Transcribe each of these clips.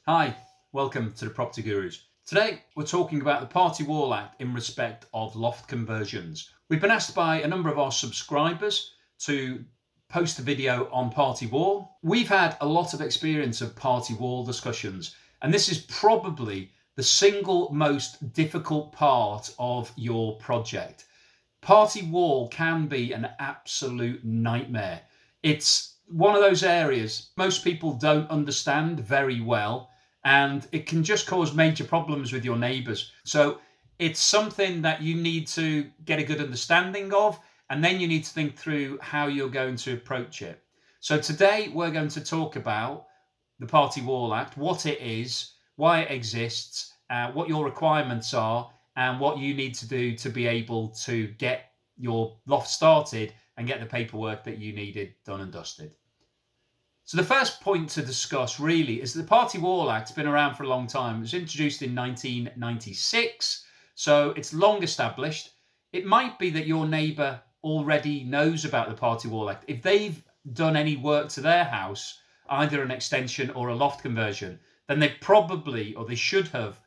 Hi, welcome to the Property Gurus. Today we're talking about the Party Wall Act in respect of loft conversions. We've been asked by a number of our subscribers to post a video on Party Wall. We've had a lot of experience of Party Wall discussions, and this is probably the single most difficult part of your project. Party Wall can be an absolute nightmare. It's one of those areas most people don't understand very well, and it can just cause major problems with your neighbours. So it's something that you need to get a good understanding of, and then you need to think through how you're going to approach it. So today we're going to talk about the Party Wall Act, what it is, why it exists, what your requirements are, and what you need to do to be able to get your loft started and get the paperwork that you needed done and dusted. So the first point to discuss really is the Party Wall Act has been around for a long time. It was introduced in 1996, so it's long established. It might be that your neighbour already knows about the Party Wall Act. If they've done any work to their house, either an extension or a loft conversion, then they probably, or they should have,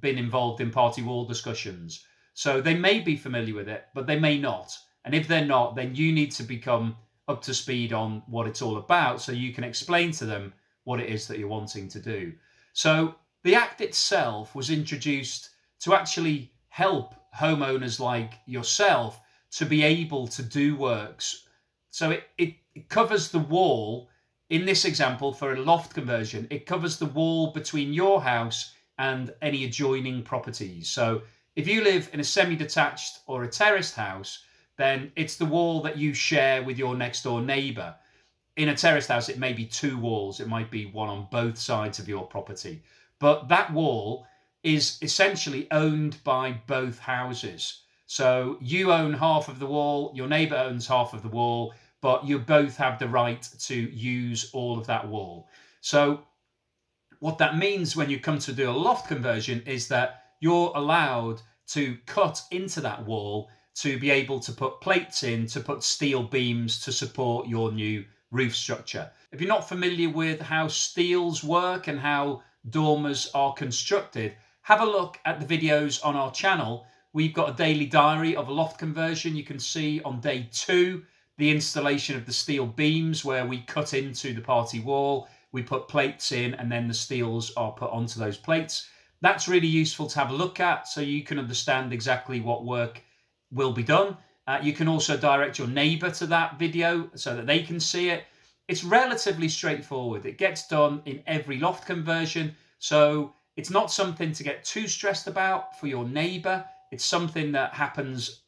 been involved in Party Wall discussions. So they may be familiar with it, but they may not. And if they're not, then you need to become up to speed on what it's all about so you can explain to them what it is that you're wanting to do. So the Act itself was introduced to actually help homeowners like yourself to be able to do works. So it covers the wall. In this example, for a loft conversion, it covers the wall between your house and any adjoining properties. So if you live in a semi-detached or a terraced house, then it's the wall that you share with your next door neighbour. In a terraced house, it may be two walls. It might be one on both sides of your property. But that wall is essentially owned by both houses. So you own half of the wall, your neighbour owns half of the wall, but you both have the right to use all of that wall. So what that means when you come to do a loft conversion is that you're allowed to cut into that wall to be able to put plates in, to put steel beams to support your new roof structure. If you're not familiar with how steels work and how dormers are constructed, have a look at the videos on our channel. We've got a daily diary of a loft conversion. You can see on day 2 the installation of the steel beams where we cut into the party wall, we put plates in, and then the steels are put onto those plates. That's really useful to have a look at so you can understand exactly what work will be done. You can also direct your neighbour to that video so that they can see it. It's relatively straightforward. It gets done in every loft conversion, so it's not something to get too stressed about for your neighbour. It's something that happens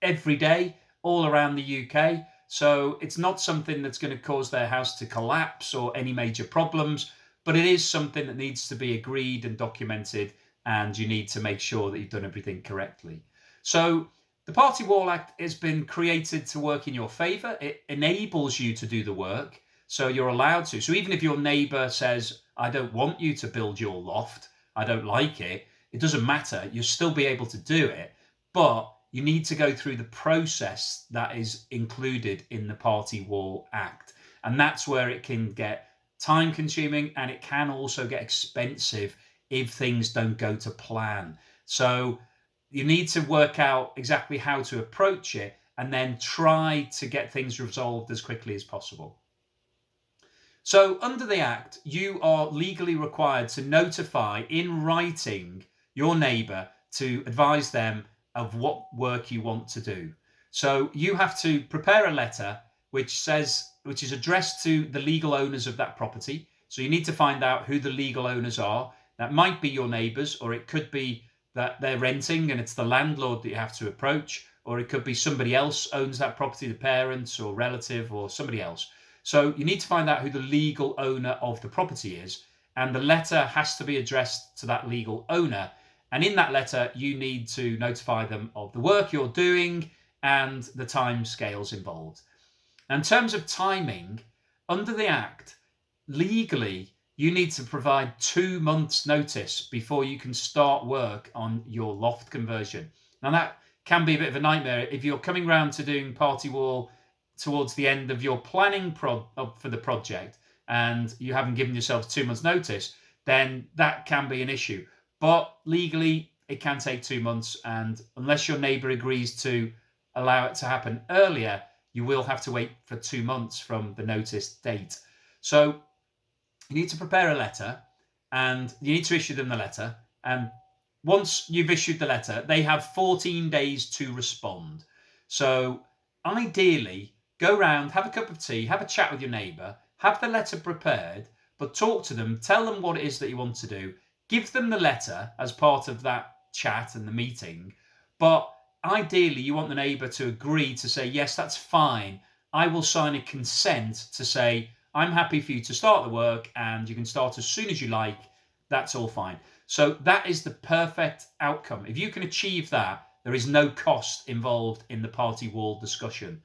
every day all around the UK, so it's not something that's going to cause their house to collapse or any major problems, but it is something that needs to be agreed and documented, and you need to make sure that you've done everything correctly. So the Party Wall Act has been created to work in your favour. It enables you to do the work, so you're allowed to. So even if your neighbour says, I don't want you to build your loft, I don't like it, it doesn't matter. You'll still be able to do it, but you need to go through the process that is included in the Party Wall Act. And that's where it can get time consuming, and it can also get expensive if things don't go to plan. So you need to work out exactly how to approach it and then try to get things resolved as quickly as possible. So under the Act, you are legally required to notify in writing your neighbour to advise them of what work you want to do. So you have to prepare a letter which is addressed to the legal owners of that property. So you need to find out who the legal owners are. That might be your neighbours, or it could be that they're renting and it's the landlord that you have to approach, or it could be somebody else owns that property, the parents or relative or somebody else. So you need to find out who the legal owner of the property is, and the letter has to be addressed to that legal owner. And in that letter, you need to notify them of the work you're doing and the timescales involved. Now, in terms of timing, under the Act, legally, you need to provide 2 months' notice before you can start work on your loft conversion. Now, that can be a bit of a nightmare. If you're coming round to doing Party Wall towards the end of your planning for the project and you haven't given yourself 2 months' notice, then that can be an issue. But legally, it can take 2 months. And unless your neighbour agrees to allow it to happen earlier, you will have to wait for 2 months from the notice date. So you need to prepare a letter and you need to issue them the letter. And once you've issued the letter, they have 14 days to respond. So ideally, go round, have a cup of tea, have a chat with your neighbour, have the letter prepared, but talk to them, tell them what it is that you want to do, give them the letter as part of that chat and the meeting. But ideally, you want the neighbour to agree to say, yes, that's fine. I will sign a consent to say, I'm happy for you to start the work and you can start as soon as you like. That's all fine. So that is the perfect outcome. If you can achieve that, there is no cost involved in the party wall discussion.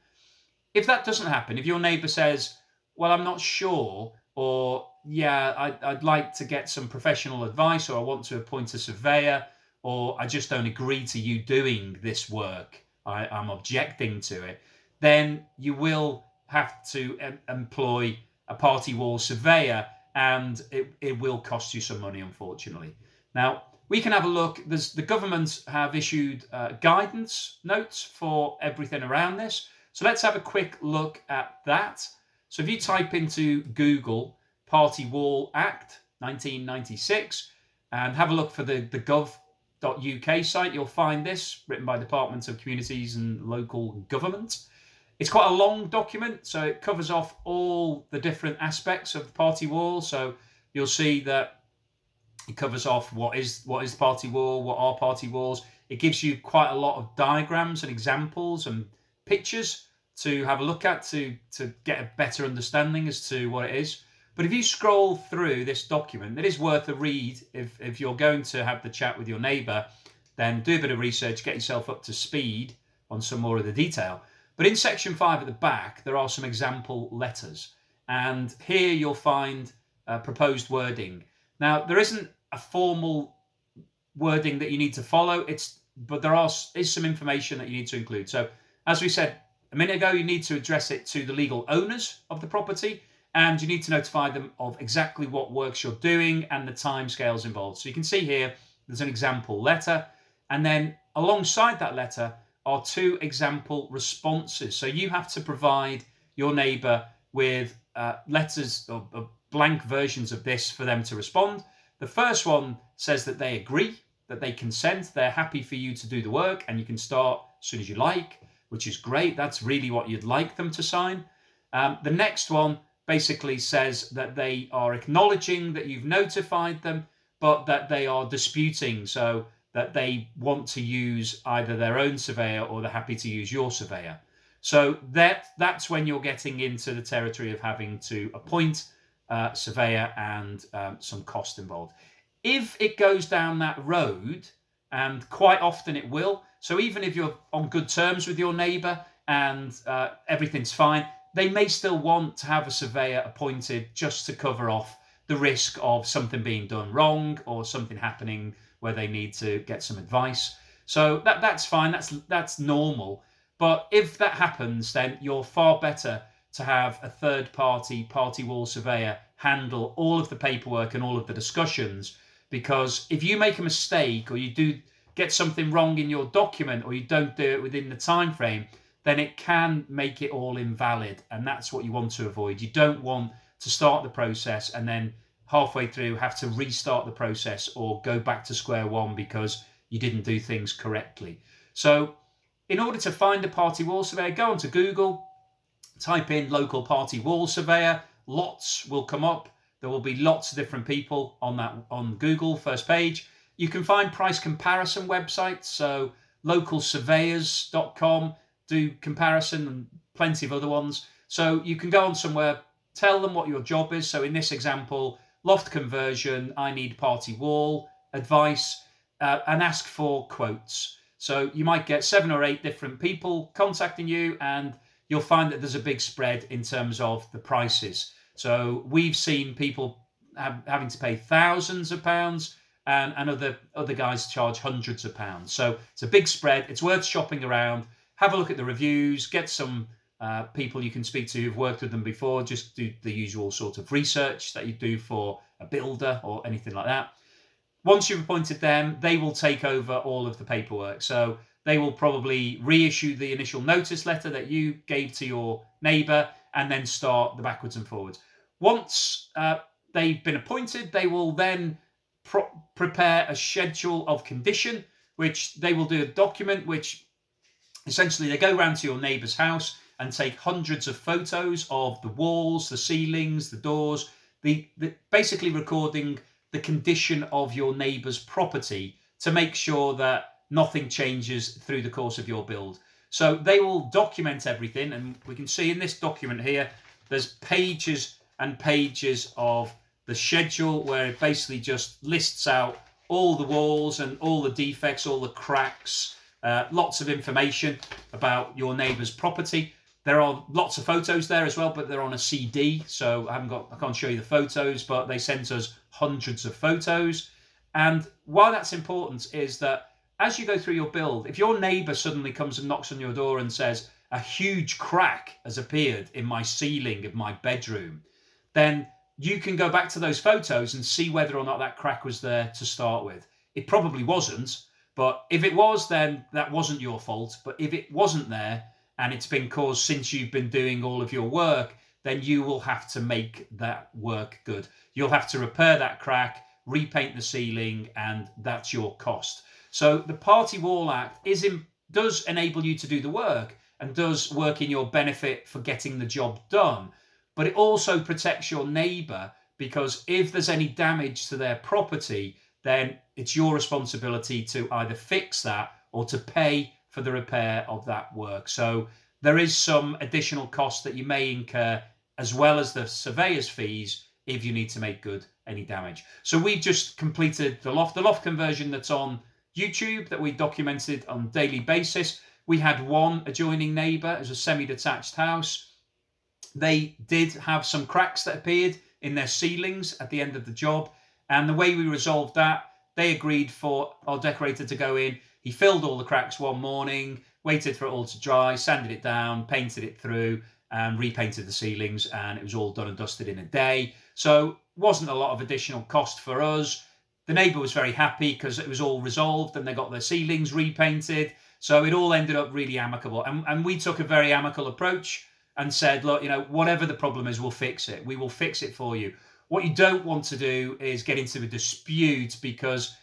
If that doesn't happen, if your neighbour says, well, I'm not sure, or yeah, I'd like to get some professional advice, or I want to appoint a surveyor, or I just don't agree to you doing this work, I'm objecting to it, then you will have to employ a party wall surveyor, and it will cost you some money, unfortunately. Now, we can have a look. The government have issued guidance notes for everything around this. So let's have a quick look at that. So if you type into Google Party Wall Act 1996 and have a look for the gov.uk site, you'll find this, written by Department of Communities and Local Government. It's quite a long document, so it covers off all the different aspects of the party wall. So you'll see that it covers off what is the party wall, what are party walls. It gives you quite a lot of diagrams and examples and pictures to have a look at to get a better understanding as to what it is. But if you scroll through this document, it is worth a read. If you're going to have the chat with your neighbour, then do a bit of research, get yourself up to speed on some more of the detail. But in section 5 at the back, there are some example letters. And here you'll find proposed wording. Now, there isn't a formal wording that you need to follow, but there is some information that you need to include. So, as we said a minute ago, you need to address it to the legal owners of the property, and you need to notify them of exactly what works you're doing and the timescales involved. So you can see here, there's an example letter, and then alongside that letter are 2 example responses. So you have to provide your neighbour with letters or blank versions of this for them to respond. The first one says that they agree, that they consent, they're happy for you to do the work, and you can start as soon as you like, which is great. That's really what you'd like them to sign. The next one basically says that they are acknowledging that you've notified them, but that they are disputing, so that they want to use either their own surveyor or they're happy to use your surveyor. So that's when you're getting into the territory of having to appoint a surveyor and some cost involved. If it goes down that road, and quite often it will, so even if you're on good terms with your neighbour and everything's fine, they may still want to have a surveyor appointed just to cover off the risk of something being done wrong or something happening where they need to get some advice. So that's fine, that's normal. But if that happens, then you're far better to have a third party wall surveyor handle all of the paperwork and all of the discussions, because if you make a mistake or you do get something wrong in your document or you don't do it within the time frame, then it can make it all invalid, and that's what you want to avoid. You don't want to start the process and then halfway through have to restart the process or go back to square one because you didn't do things correctly. So in order to find a party wall surveyor, go onto Google, type in local party wall surveyor, lots will come up. There will be lots of different people on Google first page. You can find price comparison websites, so localsurveyors.com do comparison and plenty of other ones. So you can go on somewhere, tell them what your job is. So in this example, loft conversion, I need party wall advice, and ask for quotes. So you might get 7 or 8 different people contacting you, and you'll find that there's a big spread in terms of the prices. So we've seen people having to pay thousands of pounds, and other guys charge hundreds of pounds. So it's a big spread. It's worth shopping around. Have a look at the reviews, get some people you can speak to who've worked with them before. Just do the usual sort of research that you do for a builder or anything like that. Once you've appointed them, they will take over all of the paperwork. So they will probably reissue the initial notice letter that you gave to your neighbour and then start the backwards and forwards. Once they've been appointed, they will then prepare a schedule of condition, which they will do a document which essentially they go around to your neighbour's house and take hundreds of photos of the walls, the ceilings, the doors, basically recording the condition of your neighbour's property to make sure that nothing changes through the course of your build. So they will document everything, and we can see in this document here, there's pages and pages of the schedule where it basically just lists out all the walls and all the defects, all the cracks, lots of information about your neighbour's property. There are lots of photos there as well, but they're on a CD, so I can't show you the photos, but they sent us hundreds of photos. And why that's important is that as you go through your build, if your neighbour suddenly comes and knocks on your door and says, a huge crack has appeared in my ceiling of my bedroom, then you can go back to those photos and see whether or not that crack was there to start with. It probably wasn't, but if it was, then that wasn't your fault. But if it wasn't there, and it's been caused since you've been doing all of your work, then you will have to make that work good. You'll have to repair that crack, repaint the ceiling, and that's your cost. So the Party Wall Act does enable you to do the work and does work in your benefit for getting the job done. But it also protects your neighbour, because if there's any damage to their property, then it's your responsibility to either fix that or to pay for the repair of that work. So there is some additional cost that you may incur, as well as the surveyor's fees, if you need to make good any damage. So we've just completed the loft conversion that's on YouTube that we documented on a daily basis. We had one adjoining neighbour. It was a semi-detached house. They did have some cracks that appeared in their ceilings at the end of the job. And the way we resolved that, they agreed for our decorator to go in. He filled all the cracks one morning, waited for it all to dry, sanded it down, painted it through, and repainted the ceilings, and it was all done and dusted in a day. So wasn't a lot of additional cost for us. The neighbour was very happy because it was all resolved and they got their ceilings repainted. So it all ended up really amicable. And we took a very amicable approach and said, look, whatever the problem is, we'll fix it. We will fix it for you. What you don't want to do is get into a dispute, because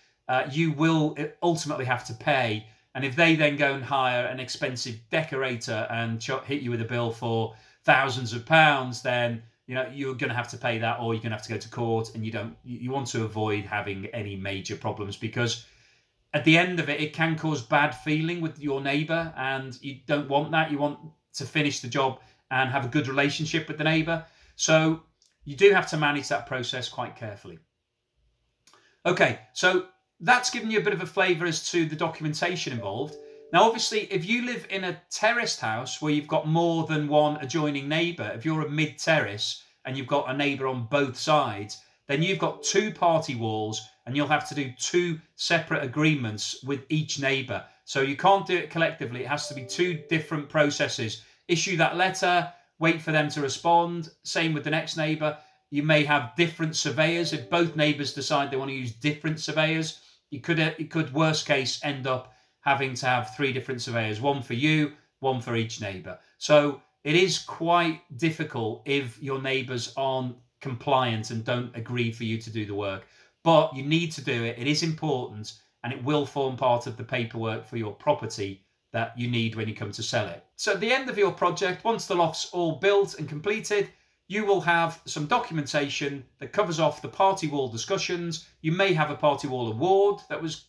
you will ultimately have to pay. And if they then go and hire an expensive decorator and hit you with a bill for thousands of pounds, then you're going to have to pay that, or you're going to have to go to court. And you want to avoid having any major problems, because at the end of it, it can cause bad feeling with your neighbour, and you don't want that. You want to finish the job and have a good relationship with the neighbour. So you do have to manage that process quite carefully. Okay, so that's given you a bit of a flavour as to the documentation involved. Now, obviously, if you live in a terraced house where you've got more than one adjoining neighbour, if you're a mid-terrace and you've got a neighbour on both sides, then you've got two party walls and you'll have to do two separate agreements with each neighbour. So you can't do it collectively. It has to be two different processes. Issue that letter, wait for them to respond. Same with the next neighbour. You may have different surveyors. If both neighbours decide they want to use different surveyors, it could worst case end up having to have three different surveyors, one for you, one for each neighbour. So it is quite difficult if your neighbours aren't compliant and don't agree for you to do the work. But you need to do it. It is important, and it will form part of the paperwork for your property that you need when you come to sell it. So at the end of your project, once the loft's all built and completed, you will have some documentation that covers off the party wall discussions. You may have a party wall award that was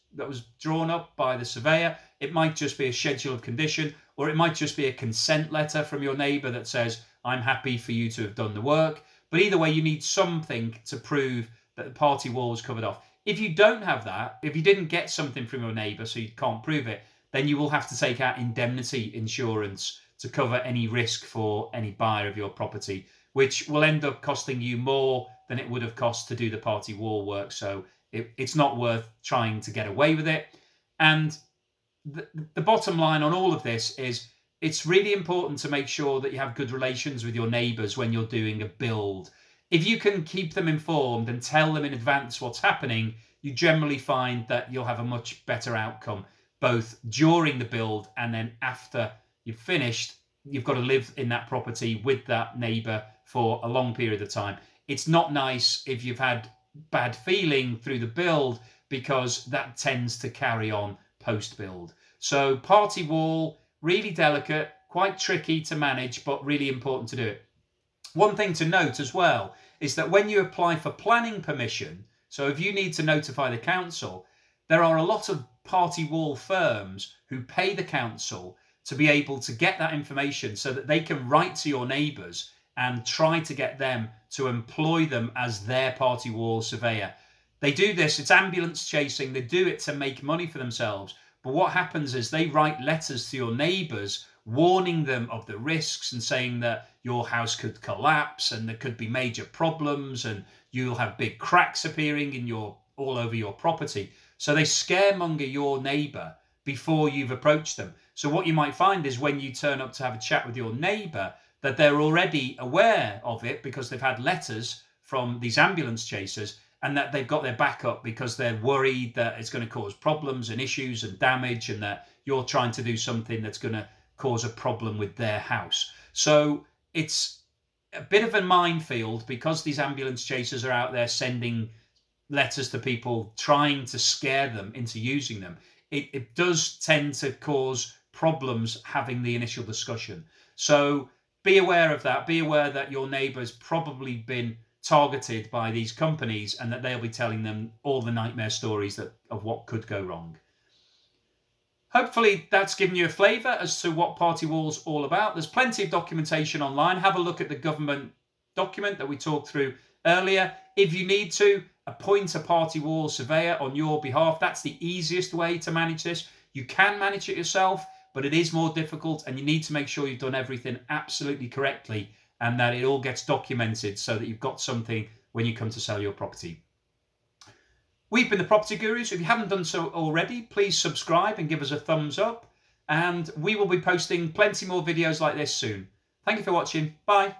drawn up by the surveyor. It might just be a schedule of condition, or it might just be a consent letter from your neighbour that says, I'm happy for you to have done the work. But either way, you need something to prove that the party wall was covered off. If you don't have that, if you didn't get something from your neighbour so you can't prove it, then you will have to take out indemnity insurance to cover any risk for any buyer of your property, which will end up costing you more than it would have cost to do the party wall work. So it's not worth trying to get away with it. And the bottom line on all of this is it's really important to make sure that you have good relations with your neighbours when you're doing a build. If you can keep them informed and tell them in advance what's happening, you generally find that you'll have a much better outcome, both during the build and then after you've finished. You've got to live in that property with that neighbour for a long period of time. It's not nice if you've had bad feeling through the build, because that tends to carry on post-build. So party wall, really delicate, quite tricky to manage, but really important to do it. One thing to note as well is that when you apply for planning permission, so if you need to notify the council, there are a lot of party wall firms who pay the council to be able to get that information so that they can write to your neighbours and try to get them to employ them as their party wall surveyor. They do this, it's ambulance chasing, they do it to make money for themselves. But what happens is they write letters to your neighbours warning them of the risks and saying that your house could collapse and there could be major problems and you'll have big cracks appearing in all over your property. So they scaremonger your neighbour before you've approached them. So what you might find is when you turn up to have a chat with your neighbour, that they're already aware of it because they've had letters from these ambulance chasers, and that they've got their back up because they're worried that it's going to cause problems and issues and damage, and that you're trying to do something that's going to cause a problem with their house. So it's a bit of a minefield because these ambulance chasers are out there sending letters to people trying to scare them into using them. It does tend to cause problems having the initial discussion. So be aware of that. Be aware that your neighbour's probably been targeted by these companies and that they'll be telling them all the nightmare stories of what could go wrong. Hopefully that's given you a flavour as to what Party Wall's all about. There's plenty of documentation online. Have a look at the government document that we talked through earlier. If you need to, appoint a Party Wall Surveyor on your behalf. That's the easiest way to manage this. You can manage it yourself, but it is more difficult, and you need to make sure you've done everything absolutely correctly and that it all gets documented so that you've got something when you come to sell your property. We've been the Property Gurus. If you haven't done so already, please subscribe and give us a thumbs up, and we will be posting plenty more videos like this soon. Thank you for watching. Bye.